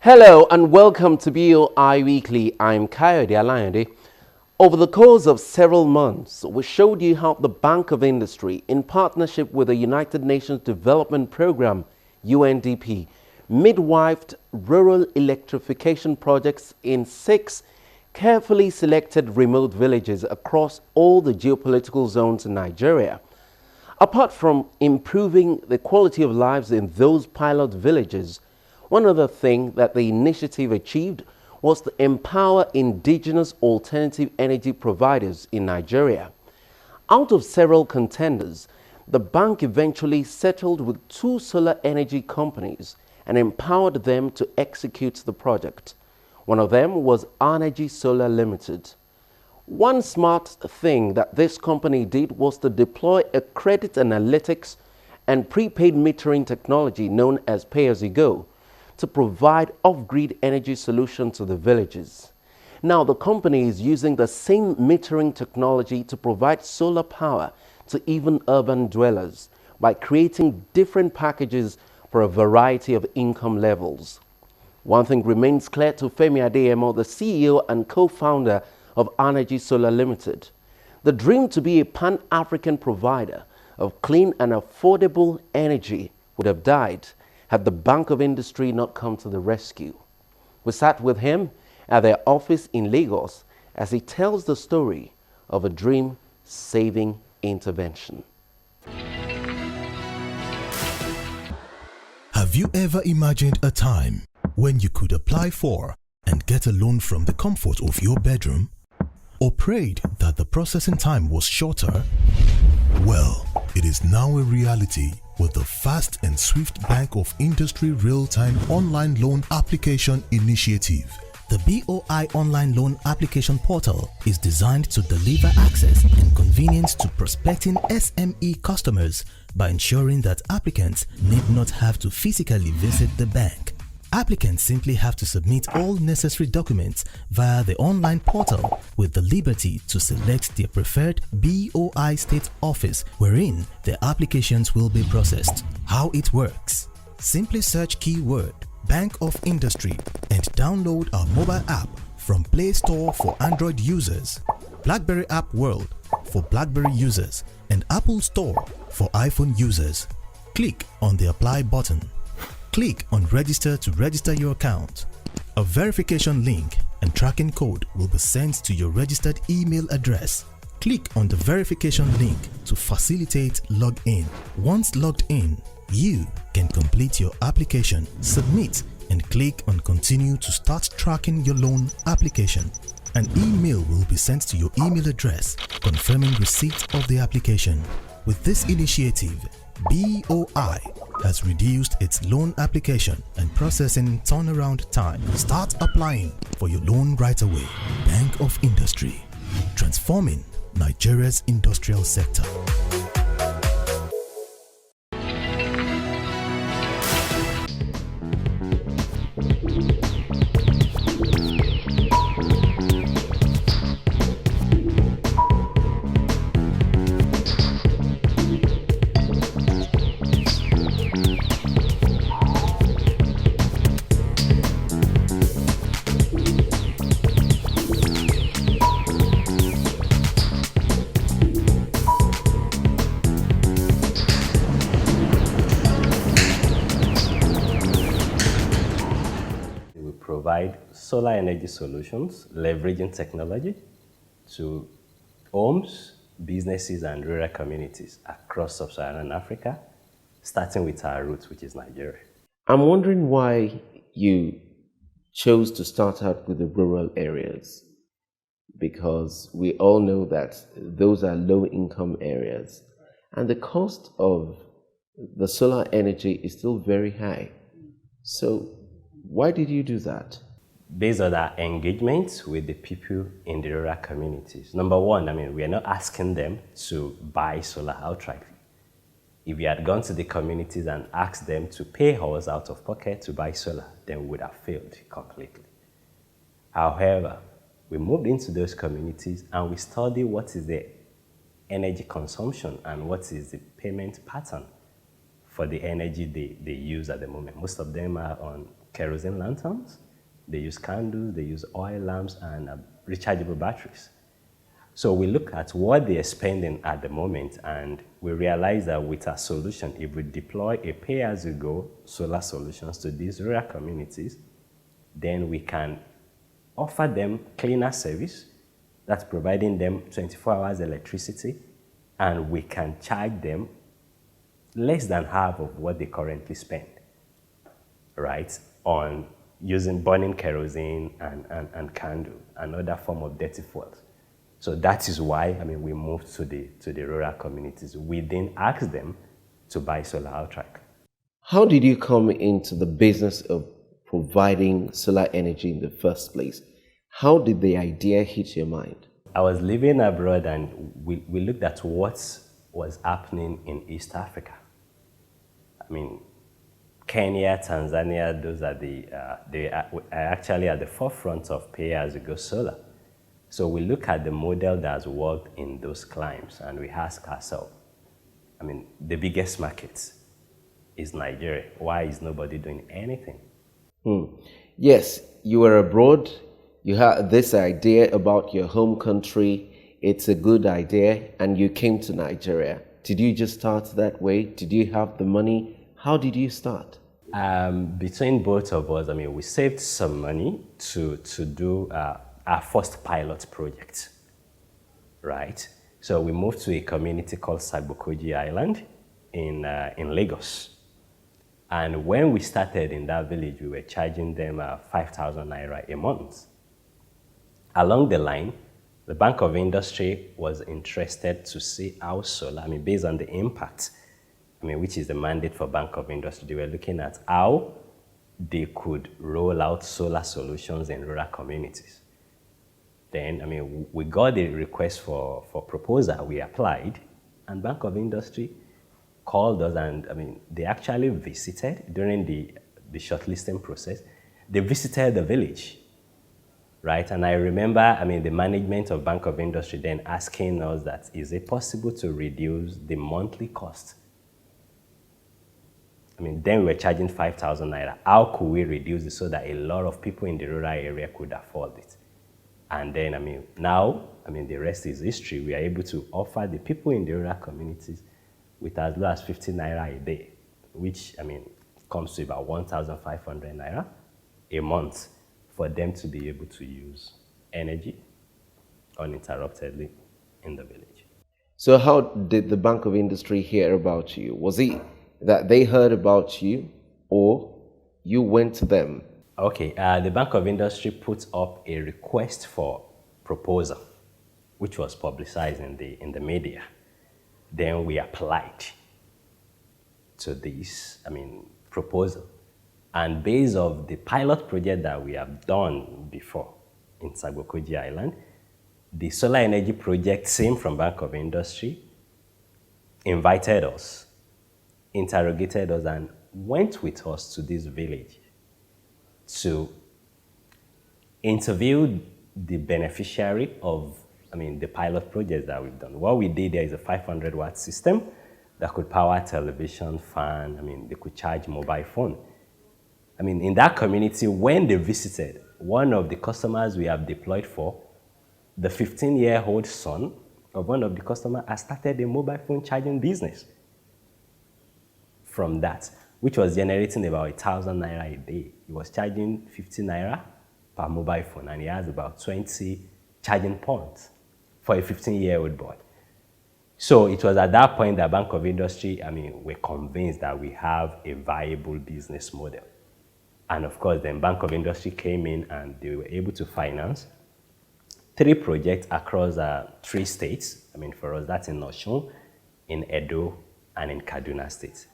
Hello and welcome to BoI Weekly. I'm Kayode Alayande. Over the course of several months, we showed you how the Bank of Industry, in partnership with the United Nations Development Programme, UNDP, midwifed rural electrification projects in 6 carefully selected remote villages across all the geopolitical zones in Nigeria. Apart from improving the quality of lives in those pilot villages, one other thing that the initiative achieved was to empower indigenous alternative energy providers in Nigeria. Out of several contenders, the bank eventually settled with 2 solar energy companies and empowered them to execute the project. One of them was Anergy Solar Limited. One smart thing that this company did was to deploy a credit analytics and prepaid metering technology known as pay-as-you-go to provide off-grid energy solution to the villages. Now, the company is using the same metering technology to provide solar power to even urban dwellers by creating different packages for a variety of income levels. One thing remains clear to Femi Adeyemo, the CEO and co-founder of Anergy Solar Limited. The dream to be a pan-African provider of clean and affordable energy would have died had the Bank of Industry not come to the rescue. We sat with him at their office in Lagos as he tells the story of a dream-saving intervention. Have you ever imagined a time when you could apply for and get a loan from the comfort of your bedroom? Or prayed that the processing time was shorter? Well, it is now a reality with the fast and swift Bank of Industry real-time online loan application initiative. The BoI online loan application portal is designed to deliver access and convenience to prospecting SME customers by ensuring that applicants need not have to physically visit the bank. Applicants simply have to submit all necessary documents via the online portal with the liberty to select their preferred BoI state office wherein their applications will be processed. How it works? Simply search keyword Bank of Industry and download our mobile app from Play Store for Android users, BlackBerry App World for BlackBerry users, and Apple Store for iPhone users. Click on the Apply button. Click on Register to register your account. A verification link and tracking code will be sent to your registered email address. Click on the verification link to facilitate login. Once logged in, you can complete your application, submit, and click on Continue to start tracking your loan application. An email will be sent to your email address confirming receipt of the application. With this initiative, BoI has reduced its loan application and processing turnaround time. Start applying for your loan right away. Bank of Industry, transforming Nigeria's industrial sector. Provide solar energy solutions, leveraging technology to homes, businesses, and rural communities across sub-Saharan Africa, starting with our roots, which is Nigeria. I'm wondering why you chose to start out with the rural areas, because we all know that those are low-income areas, and the cost of the solar energy is still very high. So why did you do that? Based on our engagement with the people in the rural communities. Number one, we are not asking them to buy solar outright. If we had gone to the communities and asked them to pay us out of pocket to buy solar, then we would have failed completely. However, we moved into those communities and we studied what is the energy consumption and what is the payment pattern for the energy they use at the moment. Most of them are on kerosene lanterns. They use candles, they use oil lamps, and rechargeable batteries. So we look at what they are spending at the moment, and we realize that with our solution, if we deploy a pay-as-you-go solar solutions to these rural communities, then we can offer them cleaner service, that's providing them 24 hours electricity, and we can charge them less than half of what they currently spend, right, on burning kerosene and candle, another form of dirty fuels. So that is why, we moved to the rural communities. We didn't ask them to buy solar outright. How did you come into the business of providing solar energy in the first place? How did the idea hit your mind? I was living abroad, and we looked at what was happening in East Africa. Kenya, Tanzania, those are they are actually at the forefront of pay-as-you-go solar. So we look at the model that has worked in those climes, and we ask ourselves, the biggest market is Nigeria. Why is nobody doing anything? Yes, you were abroad. You had this idea about your home country. It's a good idea, and you came to Nigeria. Did you just start that way? Did you have the money? How did you start? Between both of us, we saved some money to do our first pilot project, right? So we moved to a community called Agro-processing Island in Lagos. And when we started in that village, we were charging them 5,000 naira a month. Along the line, the Bank of Industry was interested to see how solar, based on the impact, which is the mandate for Bank of Industry. They were looking at how they could roll out solar solutions in rural communities. Then, we got the request for proposal. We applied, and Bank of Industry called us, and they actually visited during the shortlisting process. They visited the village, right? And I remember, the management of Bank of Industry then asking us that, is it possible to reduce the monthly cost? Then we were charging 5,000 naira. How could we reduce it so that a lot of people in the rural area could afford it? And then, now, the rest is history. We are able to offer the people in the rural communities with as low as 50 naira a day, which, comes to about 1,500 naira a month for them to be able to use energy uninterruptedly in the village. So how did the Bank of Industry hear about you? Was it that they heard about you, or you went to them? Okay, the Bank of Industry put up a request for proposal, which was publicized in the media. Then we applied to this, proposal. And based on the pilot project that we have done before in Agro-processing Island, the solar energy project team from Bank of Industry invited us, interrogated us, and went with us to this village to interview the beneficiary of the pilot projects that we've done. What we did there is a 500-watt system that could power television, fan, they could charge mobile phone. In that community, when they visited, one of the customers we have deployed for, the 15-year-old son of one of the customers has started a mobile phone charging business from that, which was generating about 1,000 naira a day. He was charging 50 naira per mobile phone, and he has about 20 charging points for a 15-year-old boy. So it was at that point that Bank of Industry, we're convinced that we have a viable business model. And of course, then Bank of Industry came in, and they were able to finance 3 projects across 3 states. For us, that's in Osun, in Edo, and in Kaduna State.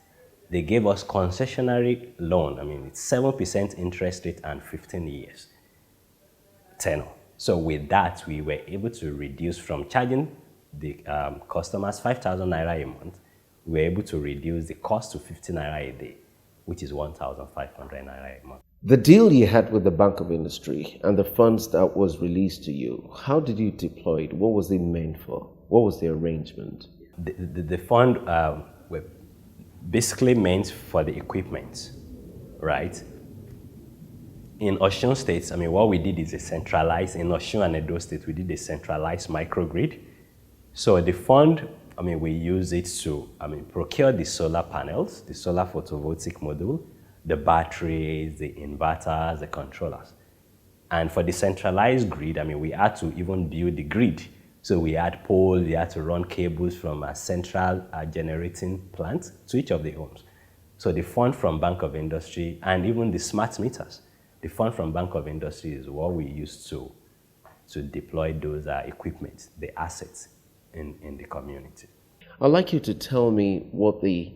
They gave us concessionary loan. It's 7% interest rate and 15 years tenor. So with that, we were able to reduce from charging the customers 5,000 naira a month, we were able to reduce the cost to 50 naira a day, which is 1,500 naira a month. The deal you had with the Bank of Industry and the funds that was released to you, how did you deploy it? What was it meant for? What was the arrangement? The fund, basically meant for the equipment, right? In Osun State, what we did is a centralized, in Osun and Edo State, we did a centralized microgrid. So the fund, we use it to, procure the solar panels, the solar photovoltaic module, the batteries, the inverters, the controllers. And for the centralized grid, we had to even build the grid. So we had poles, we had to run cables from a central generating plant to each of the homes. So the fund from Bank of Industry and even the smart meters, the fund from Bank of Industry is what we use to deploy those equipment, the assets in the community. I'd like you to tell me what the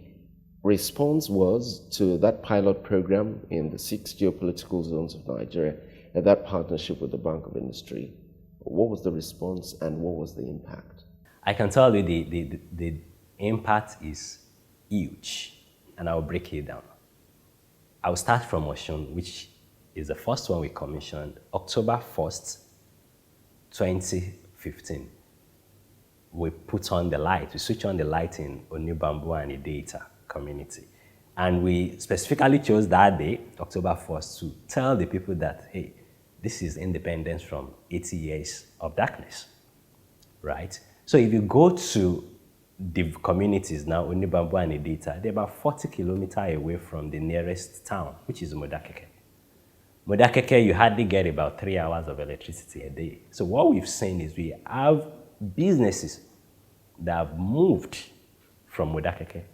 response was to that pilot program in the 6 geopolitical zones of Nigeria and that partnership with the Bank of Industry. What was the response and what was the impact? I can tell you the impact is huge, and I'll break it down. I'll start from Osun, which is the first one we commissioned, October 1st, 2015. We put on the light, we switch on the light in Onibambu and Ideta community. And we specifically chose that day, October 1st, to tell the people that, hey, this is independence from 80 years of darkness, right? So if you go to the communities now, Onibambu and Ideta, they're about 40 kilometers away from the nearest town, which is Modakeke. Modakeke, you hardly get about 3 hours of electricity a day. So what we've seen is we have businesses that have moved from Modakeke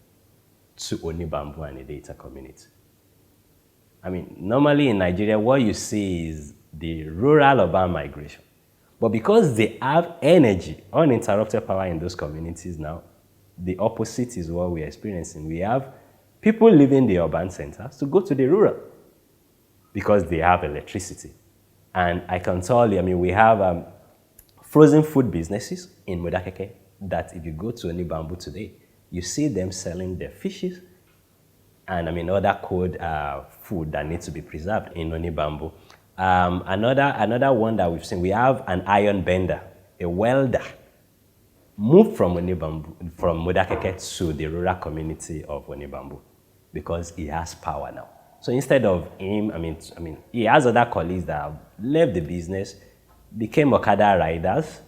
to Onibambu and Ideta community. Normally in Nigeria, what you see is the rural-urban migration. But because they have energy, uninterrupted power in those communities now, the opposite is what we're experiencing. We have people leaving the urban centers to go to the rural because they have electricity. And I can tell you, we have frozen food businesses in Modakeke that if you go to Onibambu today, you see them selling their fishes and other cold food that needs to be preserved in Onibambu. Another one that we've seen, we have an iron bender, a welder, moved from Onibambu, from Modakeke to the rural community of Onibambu because he has power now. So instead of him, he has other colleagues that have left the business, became Okada riders,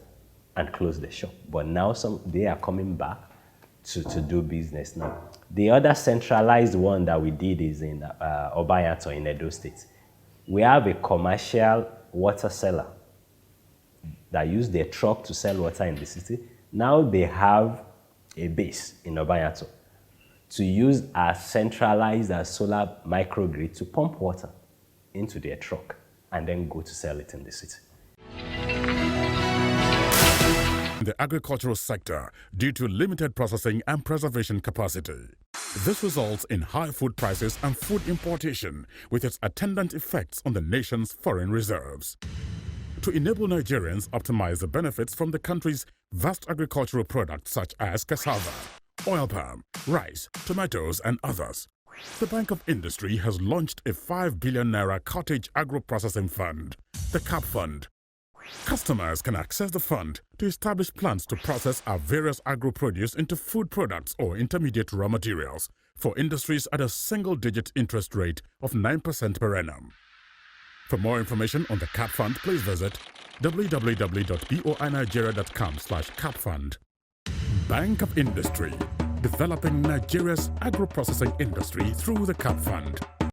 and closed the shop. But now they are coming back to do business now. The other centralized one that we did is in Obayato in Edo State. We have a commercial water seller that use their truck to sell water in the city. Now they have a base in Obayato to use a centralized solar microgrid to pump water into their truck and then go to sell it in the city. The agricultural sector due to limited processing and preservation capacity. This results in high food prices and food importation with its attendant effects on the nation's foreign reserves. To enable Nigerians optimize the benefits from the country's vast agricultural products such as cassava, oil palm, rice, tomatoes and others, the Bank of Industry has launched a 5 billion naira cottage agro-processing fund, the CAP Fund. Customers can access the fund to establish plants to process our various agro-produce into food products or intermediate raw materials for industries at a single-digit interest rate of 9% per annum. For more information on the CAP Fund, please visit www.boinigeria.com/capfund. Bank of Industry, developing Nigeria's agro-processing industry through the CAP Fund.